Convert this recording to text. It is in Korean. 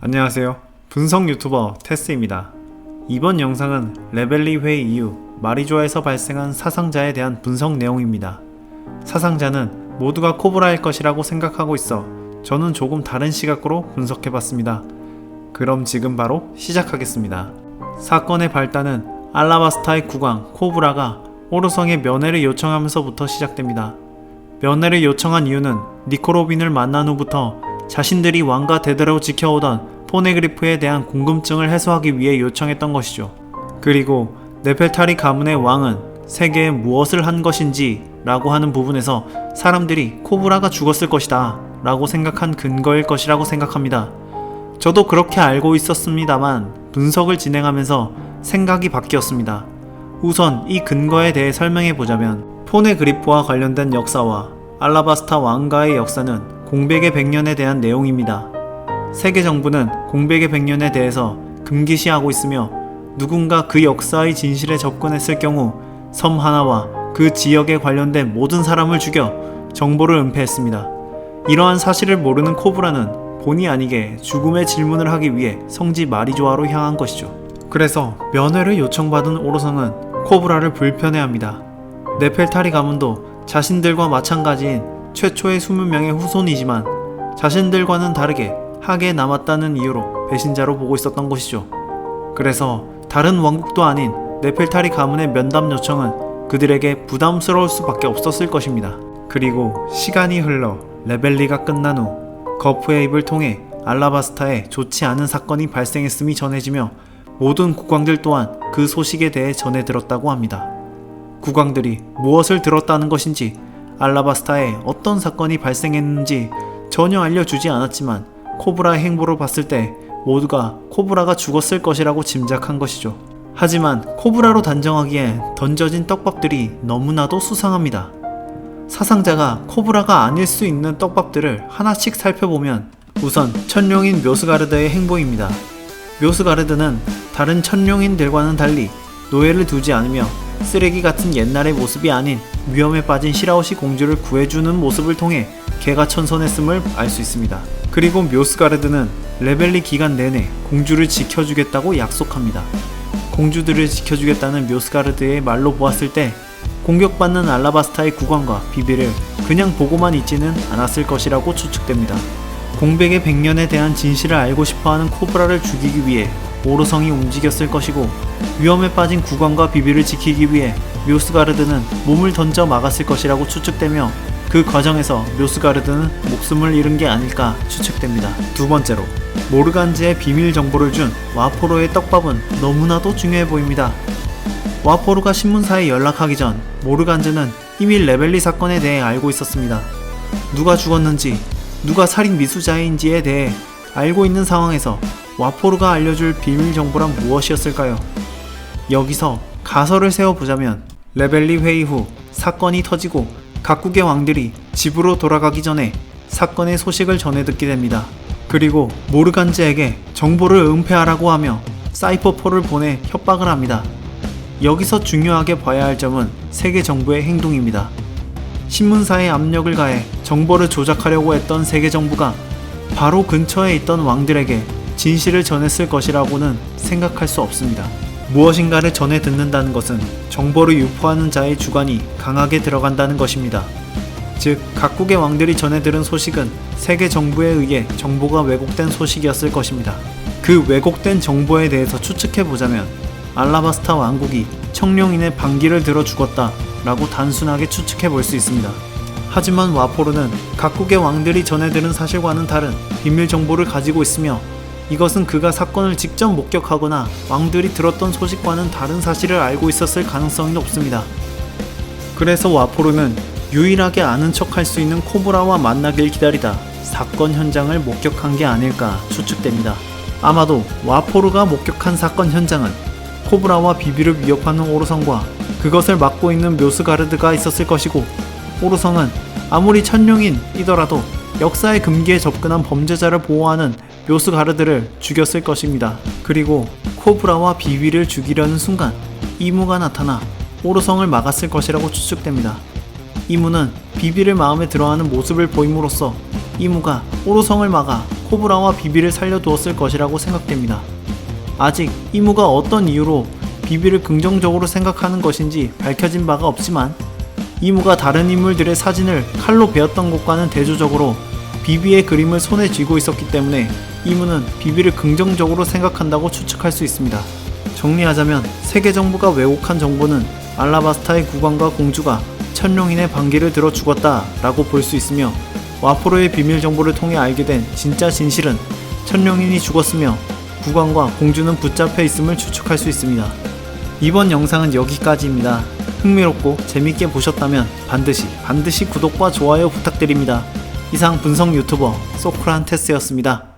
안녕하세요. 분석 유튜버 테스입니다. 이번 영상은 레벨리 회의 이후 마리조아에서 발생한 사상자에 대한 분석 내용입니다. 사상자는 모두가 코브라일 것이라고 생각하고 있어 저는 조금 다른 시각으로 분석해봤습니다. 그럼 지금 바로 시작하겠습니다. 사건의 발단은 알라바스타의 국왕 코브라가 오르성에 면회를 요청하면서부터 시작됩니다. 면회를 요청한 이유는 니코로빈을 만난 후부터 자신들이 왕가 대대로 지켜오던 포네그리프에 대한 궁금증을 해소하기 위해 요청했던 것이죠. 그리고 네펠타리 가문의 왕은 세계에 무엇을 한 것인지 라고 하는 부분에서 사람들이 코브라가 죽었을 것이다 라고 생각한 근거일 것이라고 생각합니다. 저도 그렇게 알고 있었습니다만 분석을 진행하면서 생각이 바뀌었습니다. 우선 이 근거에 대해 설명해보자면 포네그리프와 관련된 역사와 알라바스타 왕가의 역사는 공백의 100년에 대한 내용입니다. 세계 정부는 공백의 100년에 대해서 금기시하고 있으며 누군가 그 역사의 진실에 접근했을 경우 섬 하나와 그 지역에 관련된 모든 사람을 죽여 정보를 은폐했습니다. 이러한 사실을 모르는 코브라는 본의 아니게 죽음의 질문을 하기 위해 성지 마리조아로 향한 것이죠. 그래서 면회를 요청받은 오로성은 코브라를 불편해합니다. 네펠타리 가문도 자신들과 마찬가지인 최초의 20명의 후손이지만 자신들과는 다르게 하계에 남았다는 이유로 배신자로 보고 있었던 것이죠. 그래서 다른 왕국도 아닌 네펠타리 가문의 면담 요청은 그들에게 부담스러울 수밖에 없었을 것입니다. 그리고 시간이 흘러 레벨리가 끝난 후 거프의 입을 통해 알라바스타에 좋지 않은 사건이 발생했음이 전해지며 모든 국왕들 또한 그 소식에 대해 전해 들었다고 합니다. 국왕들이 무엇을 들었다는 것인지 알라바스타에 어떤 사건이 발생했는지 전혀 알려주지 않았지만 코브라의 행보를 봤을 때 모두가 코브라가 죽었을 것이라고 짐작한 것이죠. 하지만 코브라로 단정하기엔 던져진 떡밥들이 너무나도 수상합니다. 사상자가 코브라가 아닐 수 있는 떡밥들을 하나씩 살펴보면 우선 천룡인 묘스가르드의 행보입니다. 묘스가르드는 다른 천룡인들과는 달리 노예를 두지 않으며 쓰레기 같은 옛날의 모습이 아닌 위험에 빠진 시라오시 공주를 구해주는 모습을 통해 개가천선했음을 알 수 있습니다. 그리고 묘스가르드는 레벨리 기간 내내 공주를 지켜주겠다고 약속합니다. 공주들을 지켜주겠다는 묘스가르드의 말로 보았을 때 공격받는 알라바스타의 국왕과 비비를 그냥 보고만 있지는 않았을 것이라고 추측됩니다. 공백의 100년에 대한 진실을 알고 싶어하는 코브라를 죽이기 위해 오르성이 움직였을 것이고 위험에 빠진 국왕과 비비를 지키기 위해 묘스가르드는 몸을 던져 막았을 것이라고 추측되며 그 과정에서 묘스가르드는 목숨을 잃은 게 아닐까 추측됩니다. 두 번째로 모르간즈의 비밀 정보를 준 와포로의 떡밥은 너무나도 중요해 보입니다. 와포로가 신문사에 연락하기 전 모르간즈는 이미 레벨리 사건에 대해 알고 있었습니다. 누가 죽었는지 누가 살인 미수자인지에 대해 알고 있는 상황에서 와포로가 알려줄 비밀 정보란 무엇이었을까요? 여기서 가설을 세워보자면 레벨리 회의 후 사건이 터지고 각국의 왕들이 집으로 돌아가기 전에 사건의 소식을 전해 듣게 됩니다. 그리고 모르간즈에게 정보를 은폐하라고 하며 사이퍼포를 보내 협박을 합니다. 여기서 중요하게 봐야 할 점은 세계 정부의 행동입니다. 신문사에 압력을 가해 정보를 조작하려고 했던 세계 정부가 바로 근처에 있던 왕들에게 진실을 전했을 것이라고는 생각할 수 없습니다. 무엇인가를 전해 듣는다는 것은 정보를 유포하는 자의 주관이 강하게 들어간다는 것입니다. 즉, 각국의 왕들이 전해 들은 소식은 세계 정부에 의해 정보가 왜곡된 소식이었을 것입니다. 그 왜곡된 정보에 대해서 추측해보자면 알라바스타 왕국이 청룡인의 반기를 들어 죽었다 라고 단순하게 추측해볼 수 있습니다. 하지만 와포르는 각국의 왕들이 전해 들은 사실과는 다른 비밀 정보를 가지고 있으며 이것은 그가 사건을 직접 목격하거나 왕들이 들었던 소식과는 다른 사실을 알고 있었을 가능성이 높습니다. 그래서 와포르는 유일하게 아는 척 할 수 있는 코브라와 만나길 기다리다 사건 현장을 목격한 게 아닐까 추측됩니다. 아마도 와포르가 목격한 사건 현장은 코브라와 비비를 위협하는 오르성과 그것을 막고 있는 묘스가르드가 있었을 것이고 오르성은 아무리 천룡인이더라도 역사의 금기에 접근한 범죄자를 보호하는 묘스가르드를 죽였을 것입니다. 그리고 코브라와 비비를 죽이려는 순간 이무가 나타나 오르성을 막았을 것이라고 추측됩니다. 이무는 비비를 마음에 들어하는 모습을 보임으로써 이무가 오로성을 막아 코브라와 비비를 살려두었을 것이라고 생각됩니다. 아직 이무가 어떤 이유로 비비를 긍정적으로 생각하는 것인지 밝혀진 바가 없지만 이무가 다른 인물들의 사진을 칼로 베었던 것과는 대조적으로 비비의 그림을 손에 쥐고 있었기 때문에 이무는 비비를 긍정적으로 생각한다고 추측할 수 있습니다. 정리하자면 세계 정부가 왜곡한 정보는 알라바스타의 국왕과 공주가 천룡인의 반기를 들어 죽었다 라고 볼 수 있으며, 와포로의 비밀 정보를 통해 알게 된 진짜 진실은 천룡인이 죽었으며 국왕과 공주는 붙잡혀 있음을 추측할 수 있습니다. 이번 영상은 여기까지입니다. 흥미롭고 재밌게 보셨다면 반드시 구독과 좋아요 부탁드립니다. 이상 분석 유튜버 소크란테스였습니다.